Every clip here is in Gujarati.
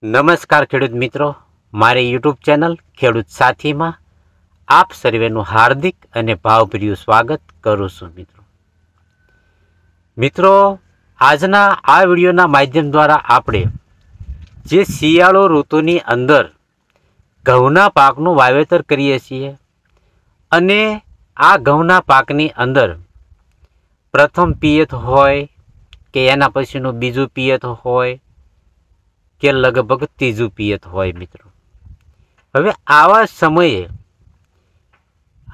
નમસ્કાર ખેડૂત મિત્રો, મારી યુટ્યુબ ચેનલ ખેડૂત સાથીમાં આપ સર્વેનું હાર્દિક અને ભાવભર્યું સ્વાગત કરું છું. મિત્રો આજના આ વિડીયોના માધ્યમ દ્વારા આપણે જે શિયાળો ઋતુની અંદર ઘઉંના પાકનું વાવેતર કરીએ છીએ અને આ ઘઉંના પાકની અંદર પ્રથમ પિયત હોય કે એના પછીનું બીજું પિયત હોય કે લગભગ ત્રીજું પિયત હોય મિત્રો. હવે આવા સમયે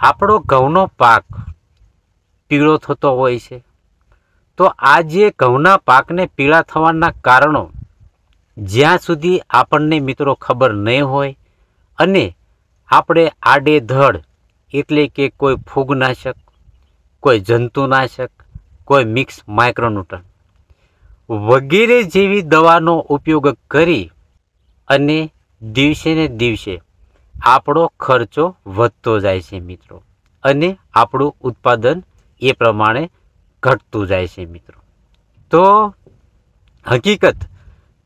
આપણો ઘઉંનો પાક પીળો થતો હોય છે. તો આ જે ઘઉંના પાકને પીળા થવાના કારણો જ્યાં સુધી આપણને મિત્રો ખબર નહીં હોય અને આપણે આડેધડ એટલે કે કોઈ ફૂગનાશક, કોઈ જંતુનાશક, કોઈ મિક્સ માઇક્રોન્યુટ્રન વગેરે જેવી દવાનો ઉપયોગ કરી અને દિવસે ને દિવસે આપણો ખર્ચો વધતો જાય છે મિત્રો, અને આપણું ઉત્પાદન એ પ્રમાણે ઘટતું જાય છે મિત્રો. તો હકીકત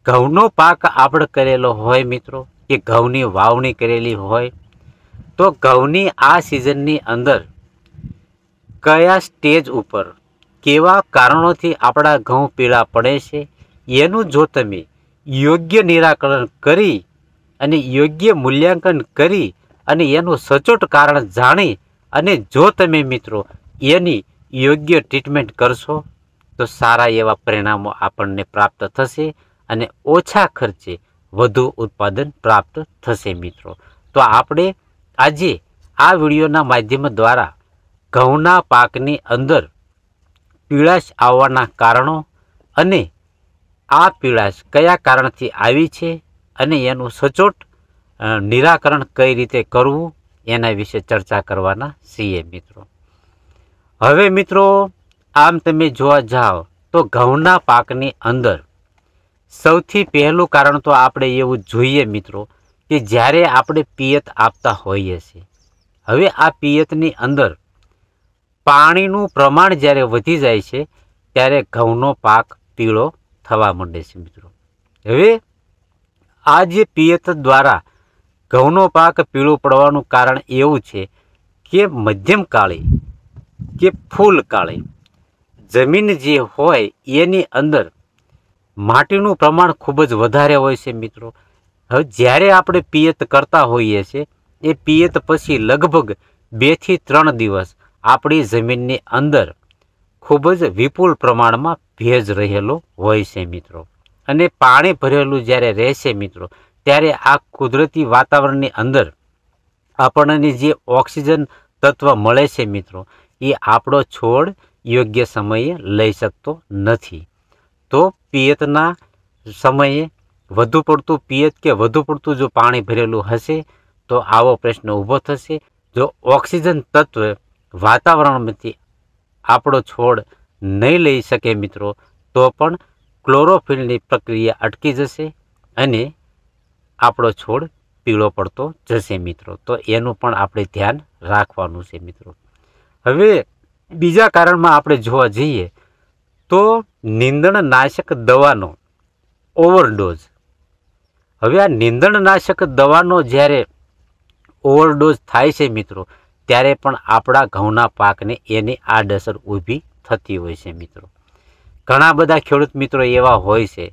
ઘઉંનો પાક આપણે કરેલો હોય મિત્રો, કે ઘઉંની વાવણી કરેલી હોય, તો ઘઉંની આ સિઝનની અંદર કયા સ્ટેજ ઉપર કેવા કારણોથી આપણા ઘઉં પીળા પડે છે એનું જો તમે યોગ્ય નિરાકરણ કરી અને યોગ્ય મૂલ્યાંકન કરી અને એનું સચોટ કારણ જાણી અને જો તમે મિત્રો એની યોગ્ય ટ્રીટમેન્ટ કરશો તો સારા એવા પરિણામો આપણને પ્રાપ્ત થશે અને ઓછા ખર્ચે વધુ ઉત્પાદન પ્રાપ્ત થશે મિત્રો. તો આપણે આજે આ વિડીયોના માધ્યમ દ્વારા ઘઉંના પાકની અંદર પીળાશ આવવાના કારણો અને આ પીળાશ કયા કારણથી આવી છે અને એનું સચોટ નિરાકરણ કઈ રીતે કરવું એના વિશે ચર્ચા કરવાના છીએ મિત્રો. હવે મિત્રો આમ તમે જોવા જાઓ તો ઘઉંના પાકની અંદર સૌથી પહેલું કારણ તો આપણે એવું જોઈએ મિત્રો કે જ્યારે આપણે પિયત આપતા હોઈએ છીએ, હવે આ પિયતની અંદર પાણીનું પ્રમાણ જ્યારે વધી જાય છે ત્યારે ઘઉંનો પાક પીળો થવા માંડે છે મિત્રો. હવે આ જે પિયત દ્વારા ઘઉંનો પાક પીળો પડવાનું કારણ એવું છે કે મધ્યમ કાળી કે ફૂલ કાળી જમીન જે હોય એની અંદર માટીનું પ્રમાણ ખૂબ જ વધારે હોય છે મિત્રો. હવે જ્યારે આપણે પિયત કરતા હોઈએ છીએ એ પિયત પછી લગભગ 2 થી 3 દિવસ આપણી જમીનની અંદર ખૂબ જ વિપુલ પ્રમાણમાં ભેજ રહેલો હોય છે મિત્રો, અને પાણી ભરેલું જ્યારે રહેશે મિત્રો ત્યારે આ કુદરતી વાતાવરણની અંદર આપણને જે ઓક્સિજન તત્વ મળે છે મિત્રો એ આપણો છોડ યોગ્ય સમયે લઈ શકતો નથી. તો પિયતના સમયે વધુ પડતું પિયત કે વધુ પડતું જો પાણી ભરેલું હશે તો આવો પ્રશ્ન ઊભો થશે. જો ઓક્સિજન તત્વ વાતાવરણમાંથી આપણો છોડ નહીં લઈ શકે મિત્રો તો પણ ક્લોરોફિલની પ્રક્રિયા અટકી જશે અને આપણો છોડ પીળો પડતો જશે મિત્રો. તો એનું પણ આપણે ધ્યાન રાખવાનું છે મિત્રો. હવે બીજા કારણમાં આપણે જોવા જઈએ તો નીંદણનાશક દવાનો ઓવરડોઝ. હવે આ નીંદણનાશક દવાનો જ્યારે ઓવરડોઝ થાય છે મિત્રો ત્યારે પણ આપણા ઘઉંના પાકને એની આડઅસર ઊભી થતી હોય છે મિત્રો. ઘણા બધા ખેડૂત મિત્રો એવા હોય છે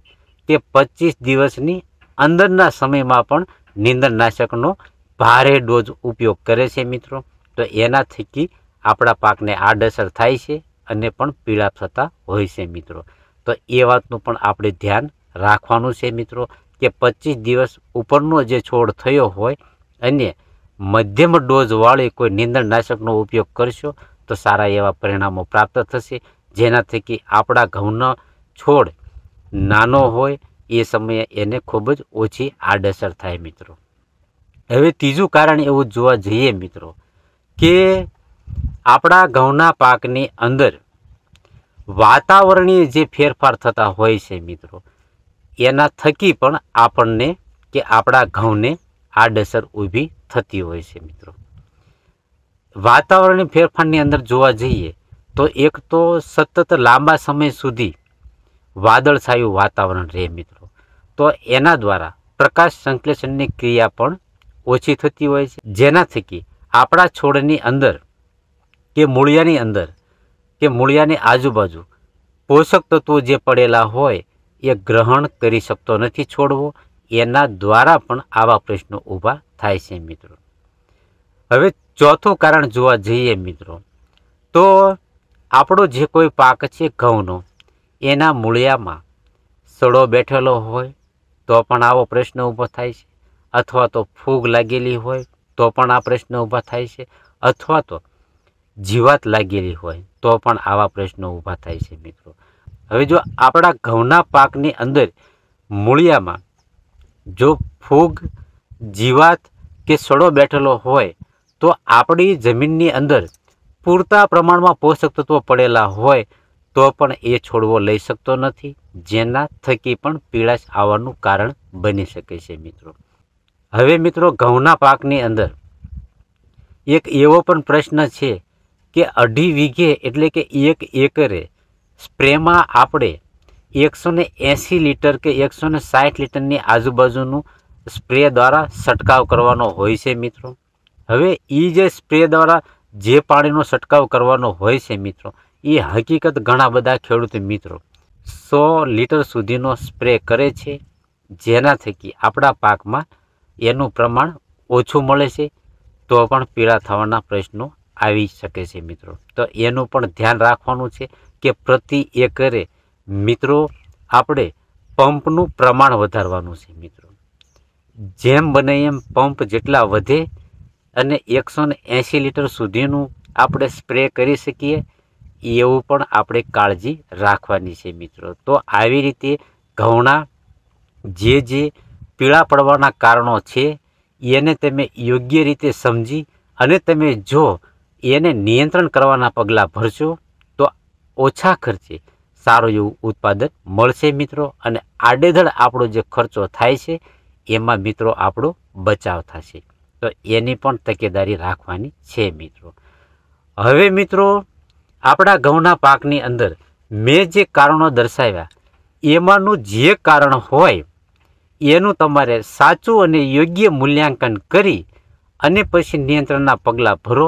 કે 25 દિવસની અંદરના સમયમાં પણ નીંદણનાશકનો ભારે ડોઝ ઉપયોગ કરે છે મિત્રો. તો એના થકી આપણા પાકને આડઅસર થાય છે અને પણ પીળા થતા હોય છે મિત્રો. તો એ વાતનું પણ આપણે ધ્યાન રાખવાનું છે મિત્રો કે 25 દિવસ ઉપરનો જે છોડ થયો હોય અને મધ્યમ ડોઝવાળી કોઈ નીંદણનાશકનો ઉપયોગ કરશો તો સારા એવા પરિણામો પ્રાપ્ત થશે, જેના થકી આપણા ઘઉંનો છોડ નાનો હોય એ સમયે એને ખૂબ જ ઓછી આડઅસર થાય મિત્રો. હવે ત્રીજું કારણ એવું જોવા જઈએ મિત્રો કે આપણા ઘઉંના પાકની અંદર વાતાવરણીય જે ફેરફાર થતા હોય છે મિત્રો એના થકી પણ આપણને કે આપણા ઘઉંને આડઅસર ઊભી થતી હોય છે મિત્રો. વાતાવરણીય ફેરફારની અંદર જોવા જઈએ તો એક તો સતત લાંબા સમય સુધી વાદળછાયું વાતાવરણ રહે મિત્રો, તો એના દ્વારા પ્રકાશ સંશ્લેષણની ક્રિયા પણ ઓછી થતી હોય છે, જેના થકી આપણા છોડની અંદર કે મૂળિયાની અંદર કે મૂળિયાની આજુબાજુ પોષક તત્વો જે પડેલા હોય એ ગ્રહણ કરી શકતો નથી છોડવો. એના દ્વારા પણ આવા પ્રશ્નો ઊભા થાય છે મિત્રો. હવે ચોથું કારણ જોવા જઈએ મિત્રો, તો આપણો જે કોઈ પાક છે ઘઉંનો, એના મૂળિયામાં સડો બેઠેલો હોય તો પણ આવો પ્રશ્ન ઊભો થાય છે, અથવા તો ફૂગ લાગેલી હોય તો પણ આ પ્રશ્ન ઊભા થાય છે, અથવા તો જીવાત લાગેલી હોય તો પણ આવા પ્રશ્નો ઊભા થાય છે મિત્રો. હવે જો આપણા ઘઉંના પાકની અંદર મૂળિયામાં જો ફૂગ, જીવાત કે સડો બેઠેલો હોય તો આપણી જમીનની અંદર પૂરતા પ્રમાણમાં પોષક તત્વો પડેલા હોય તો પણ એ છોડવો લઈ શકતો નથી, જેના થકી પણ પીળાશ આવવાનું કારણ બની શકે છે મિત્રો. હવે મિત્રો ઘઉંના પાકની અંદર એક એવો પણ પ્રશ્ન છે કે 2.5 વીઘે એટલે કે 1 એકરે સ્પ્રેમાં આપણે 180 લીટર કે 160 લીટરની આજુબાજુનું સ્પ્રે દ્વારા છંટકાવ કરવાનો હોય છે મિત્રો. હવે એ જે સ્પ્રે દ્વારા જે પાણીનો છંટકાવ કરવાનો હોય છે મિત્રો, એ હકીકત ઘણા બધા ખેડૂત મિત્રો 100 લીટર સુધીનો સ્પ્રે કરે છે, જેના થકી આપણા પાકમાં એનું પ્રમાણ ઓછું મળે છે, તો પણ પીળા થવાના પ્રશ્નો આવી શકે છે મિત્રો. તો એનું પણ ધ્યાન રાખવાનું છે કે પ્રતિ એકરે મિત્રો આપણે પંપનું પ્રમાણ વધારવાનું છે મિત્રો. જેમ બને એમ પંપ જેટલા વધે અને 180 લીટર સુધીનું આપણે સ્પ્રે કરી શકીએ એવું પણ આપણે કાળજી રાખવાની છે મિત્રો. તો આવી રીતે ઘઉંના જે પીળા પડવાના કારણો છે એને તમે યોગ્ય રીતે સમજી અને તમે જો એને નિયંત્રણ કરવાના પગલાં ભરશો તો ઓછા ખર્ચે સારું એવું ઉત્પાદન મળશે મિત્રો. અને આડેધડ આપણો જે ખર્ચો થાય છે એમાં મિત્રો આપણો બચાવ થશે. તો એની પણ તકેદારી રાખવાની છે મિત્રો. હવે મિત્રો આપણા ઘઉંના પાકની અંદર મેં જે કારણો દર્શાવ્યા એમાંનું જે કારણ હોય એનું તમારે સાચું અને યોગ્ય મૂલ્યાંકન કરી અને પછી નિયંત્રણના પગલાં ભરો.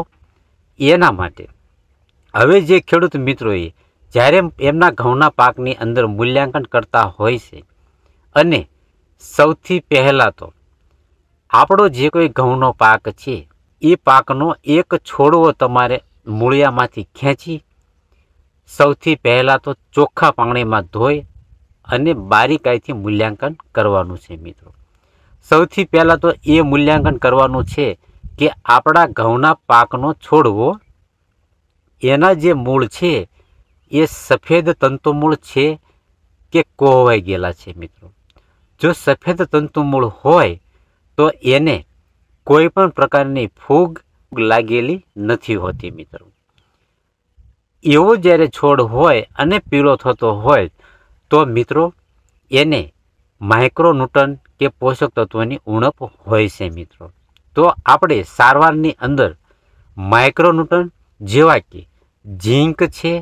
એના માટે હવે જે ખેડૂત મિત્રોએ જ્યારે એમના ઘઉંના પાકની અંદર મૂલ્યાંકન કરતા હોય છે, અને સૌથી પહેલાં તો આપણો જે કોઈ ઘઉંનો પાક છે એ પાકનો એક છોડવો તમારે મૂળિયામાંથી ખેંચી સૌથી પહેલાં તો ચોખ્ખા પાણીમાં ધોઈ અને બારીકાઈથી મૂલ્યાંકન કરવાનું છે મિત્રો. સૌથી પહેલાં તો એ મૂલ્યાંકન કરવાનું છે કે આપણા ઘઉંના પાકનો છોડવો એના જે મૂળ છે એ સફેદ તંતુમૂળ છે કે કોહવાઈ ગયેલા છે મિત્રો. જો સફેદ તંતુમૂળ હોય તો એને કોઈ પણ પ્રકારની ફૂગ લાગેલી નથી હોતી મિત્રો. એવો જ્યારે છોડ હોય અને પીળો થતો હોય તો મિત્રો એને માઇક્રોન્યુટ્રન કે પોષક તત્વોની ઉણપ હોય છે મિત્રો. તો આપણે સારવારની અંદર માઇક્રોન્યુટ્રન જેવા કે ઝીંક છે,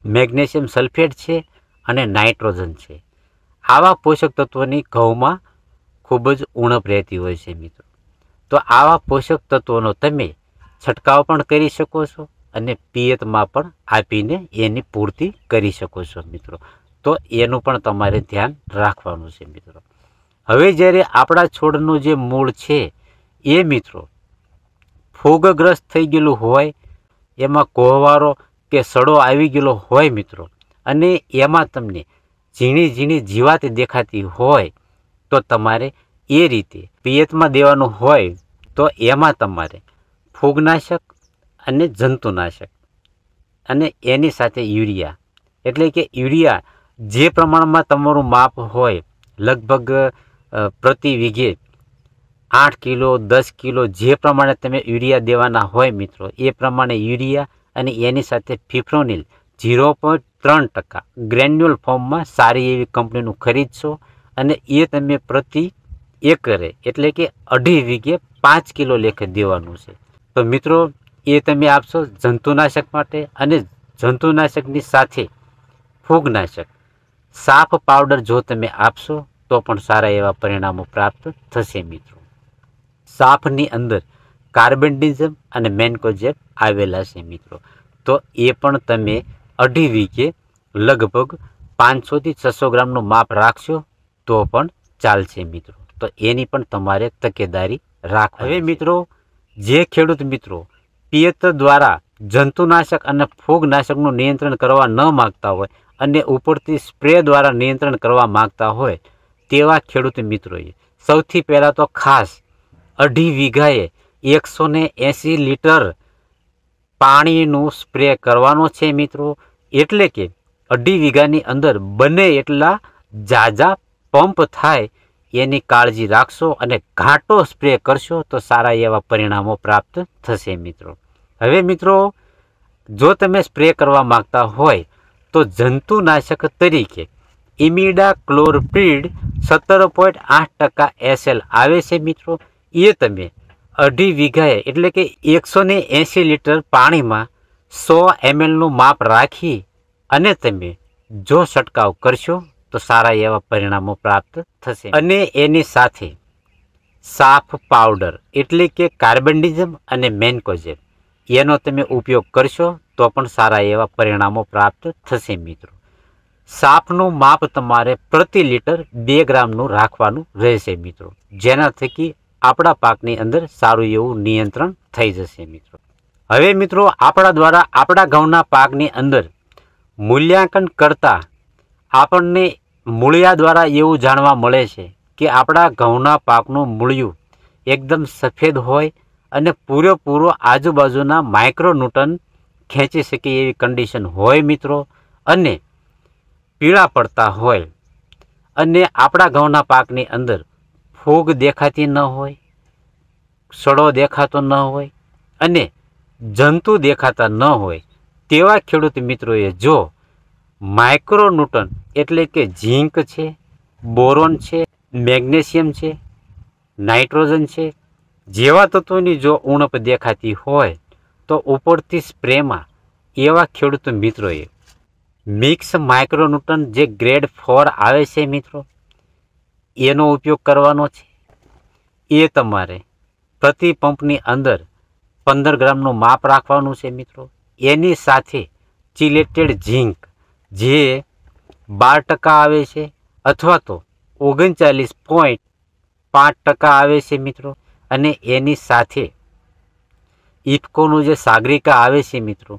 મેગ્નેશિયમ સલ્ફેટ છે અને નાઇટ્રોજન છે, આવા પોષક તત્વોની ઘઉંમાં ખૂબ જ ઉણપ રહેતી હોય છે મિત્રો. તો આવા પોષક તત્વોનો તમે છંટકાવ પણ કરી શકો છો અને પિયતમાં પણ આપીને એની પૂર્તિ કરી શકો છો મિત્રો. તો એનું પણ તમારે ધ્યાન રાખવાનું છે મિત્રો. હવે જ્યારે આપણા છોડનું જે મૂળ છે એ મિત્રો ફૂગગ્રસ્ત થઈ ગયેલું હોય, એમાં કોહવારો કે સડો આવી ગયેલો હોય મિત્રો, અને એમાં તમને ઝીણી ઝીણી જીવાત દેખાતી હોય તો તમારે એ રીતે પિયતમાં દેવાનું હોય તો એમાં તમારે ફૂગનાશક અને જંતુનાશક અને એની સાથે યુરિયા, એટલે કે યુરિયા જે પ્રમાણમાં તમારું માપ હોય લગભગ પ્રતિ વીઘે 8 કિલો 10 કિલો જે પ્રમાણે તમે યુરિયા દેવાના હોય મિત્રો, એ પ્રમાણે યુરિયા અને એની સાથે ફિપ્રોનિલ 0.3% ગ્રેન્યુઅલ ફોર્મમાં સારી એવી કંપનીનું ખરીદશો અને એ તમે પ્રતિ એકરે એટલે કે 2.5 વીઘે 5 કિલો લેખે દેવાનું છે. તો મિત્રો એ તમે આપશો જંતુનાશક માટે, અને જંતુનાશકની સાથે ફૂગનાશક સાફ પાવડર જો તમે આપશો તો પણ સારા એવા પરિણામો પ્રાપ્ત થશે મિત્રો. સાફની અંદર કાર્બેન્ડિઝમ અને મેન્કોજેબ આવેલા છે મિત્રો. તો એ પણ તમે 2.5 વીઘે લગભગ 500 થી 600 ગ્રામનું માપ રાખશો તો પણ ચાલશે મિત્રો. તો એની પણ તમારે તકેદારી રાખવી. હવે મિત્રો, જે ખેડૂત મિત્રો પિયત દ્વારા જંતુનાશક અને ફૂગનાશકનું નિયંત્રણ કરવા ન માગતા હોય અને ઉપરથી સ્પ્રે દ્વારા નિયંત્રણ કરવા માગતા હોય તેવા ખેડૂત મિત્રોએ સૌથી પહેલાં તો ખાસ 2.5 વીઘાએ 180 લીટર પાણીનું સ્પ્રે કરવાનો છે મિત્રો. એટલે કે 2.5 વીઘાની અંદર બને એટલા ઝાઝા પંપ થાય એની કાળજી રાખશો અને ઘાટો સ્પ્રે કરશો તો સારા એવા પરિણામો પ્રાપ્ત થશે મિત્રો. હવે મિત્રો, જો તમે સ્પ્રે કરવા માગતા હોય તો જંતુનાશક તરીકે ઇમિડાક્લોપ્રિડ 17.8% SL આવે છે મિત્રો. એ તમે 2.5 વીઘાએ એટલે કે 180 લીટર પાણીમાં 100 ml નું માપ રાખી અને તમે જો છંટકાવ કરશો તો સારા એવા પરિણામો પ્રાપ્ત થશે. અને એની સાથે સાફ પાવડર એટલે કે કાર્બેન્ડિઝમ અને મેન્કોજેબ એનો તમે ઉપયોગ કરશો તો પણ સારા એવા પરિણામો પ્રાપ્ત થશે મિત્રો. સાફનું માપ તમારે પ્રતિ લીટર 2 ગ્રામનું રાખવાનું રહેશે મિત્રો, જેના થકી આપણા પાકની અંદર સારું એવું નિયંત્રણ થઈ જશે મિત્રો. હવે મિત્રો, આપણા દ્વારા આપણા ઘઉંના પાકની અંદર મૂલ્યાંકન કરતા આપણને મૂળિયા દ્વારા એવું જાણવા મળે છે કે આપણા ઘઉંના પાકનું મૂળિયું એકદમ સફેદ હોય અને પૂરેપૂરો આજુબાજુના માઇક્રોન્યુટન ખેંચી શકે એવી કન્ડિશન હોય મિત્રો, અને પીળા પડતા હોય અને આપણા ઘઉંના પાકની અંદર ફૂગ દેખાતી ન હોય, સડો દેખાતો ન હોય અને જંતુ દેખાતા ન હોય તેવા ખેડૂત મિત્રોએ જો માઇક્રોન્યુટન એટલે કે ઝીંક છે, બોરોન છે, મેગ્નેશિયમ છે, નાઇટ્રોજન છે જેવા તત્વોની જો ઉણપ દેખાતી હોય તો ઉપરથી સ્પ્રેમાં એવા ખેડૂત મિત્રોએ મિક્સ માઇક્રોન્યુટન જે ગ્રેડ 4 આવે છે મિત્રો એનો ઉપયોગ કરવાનો છે. એ તમારે પ્રતિ પંપની અંદર 15 ગ્રામનું માપ રાખવાનું છે મિત્રો. એની સાથે ચિલેટેડ ઝીંક જે 12% આવે છે અથવા તો 39.5% આવે છે મિત્રો. અને એની સાથે ઇફકોનું જે સાગરિકા આવે છે મિત્રો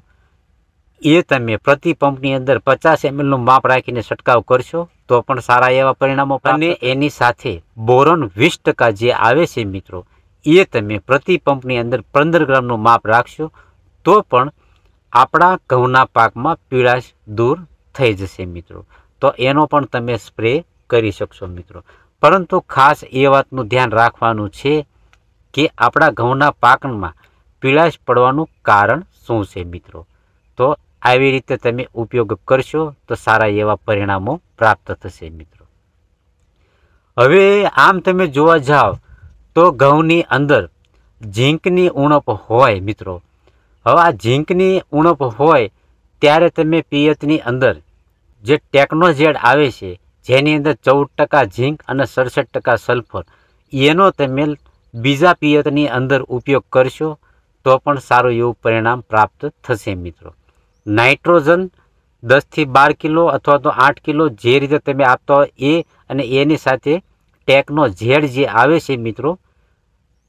એ તમે પ્રતિ પંપની અંદર 50 ml નું માપ રાખીને છંટકાવ કરશો તો પણ સારા એવા પરિણામો. અને એની સાથે બોરોન 20% જે આવે છે મિત્રો એ તમે પ્રતિ પંપની અંદર 15 ગ્રામનું માપ રાખશો તો પણ આપણા ઘઉંના પાકમાં પીળાશ દૂર થઈ જશે મિત્રો. તો એનો પણ તમે સ્પ્રે કરી શકશો મિત્રો. પરંતુ ખાસ એ વાતનું ધ્યાન રાખવાનું છે કે આપણા ઘઉંના પાકમાં પીળાશ પડવાનું કારણ શું છે મિત્રો. તો આવી રીતે તમે ઉપયોગ કરશો તો સારા એવા પરિણામો પ્રાપ્ત થશે મિત્રો. હવે આમ તમે જોવા જાઓ તો ઘઉંની અંદર ઝીંકની ઉણપ હોય મિત્રો. હવે આ ઝીંકની ઉણપ હોય ત્યારે તમે પિયતની અંદર જે ટેકનોજેડ આવે છે જેની અંદર 14% ઝીંક અને 67% સલ્ફર એનો તમે બીજા પિયતની અંદર ઉપયોગ કરશો તો પણ સારું એવું પરિણામ પ્રાપ્ત થશે મિત્રો. નાઇટ્રોજન 10 થી 12 કિલો અથવા તો 8 કિલો જે રીતે તમે આપતા હોય એ અને એની સાથે ટેકનોજેડ જે આવે છે મિત્રો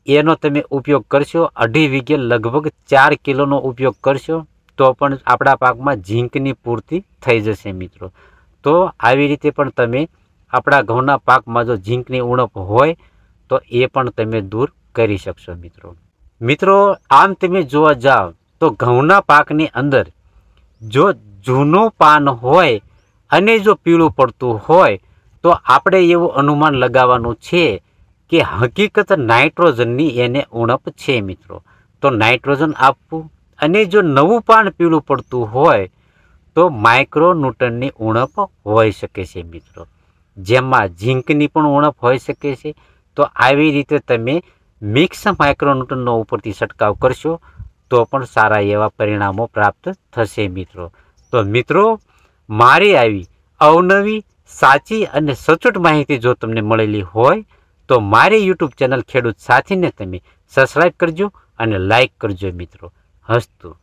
એનો તમે ઉપયોગ કરશો. 2.5 વીઘે લગભગ 4 કિલોનો ઉપયોગ કરશો તો પણ આપણા પાકમાં ઝીંકની પૂર્તિ થઈ જશે મિત્રો. તો આવી રીતે પણ તમે આપણા ઘઉંના પાકમાં જો ઝીંકની ઉણપ હોય તો એ પણ તમે દૂર કરી શકશો મિત્રો. મિત્રો, આમ તમે જોવા જાઓ તો ઘઉંના પાકની અંદર જો જૂનું પાન હોય અને જો પીળું પડતું હોય તો આપણે એવું અનુમાન લગાવવાનું છે કે હકીકત નાઇટ્રોજનની એને ઉણપ છે મિત્રો. તો નાઇટ્રોજન આપવું અને જો નવું પાન પીળું પડતું હોય તો માઇક્રોન્યુટનની ઉણપ હોઈ શકે છે મિત્રો, જેમાં ઝીંકની પણ ઉણપ હોઈ શકે છે. તો આવી રીતે તમે મિક્સ માઇક્રોન્યુટનનો ઉપરથી છંટકાવ કરશો તો પણ સારા એવા પરિણામો પ્રાપ્ત થશે મિત્રો. તો મિત્રો, મારી આવી અવનવી સાચી અને સચોટ માહિતી જો તમને મળેલી હોય તો મારી યુટ્યુબ ચેનલ ખેડૂત સાથીને તમે સબસ્ક્રાઈબ કરજો અને લાઈક કરજો મિત્રો. હસ્તુ.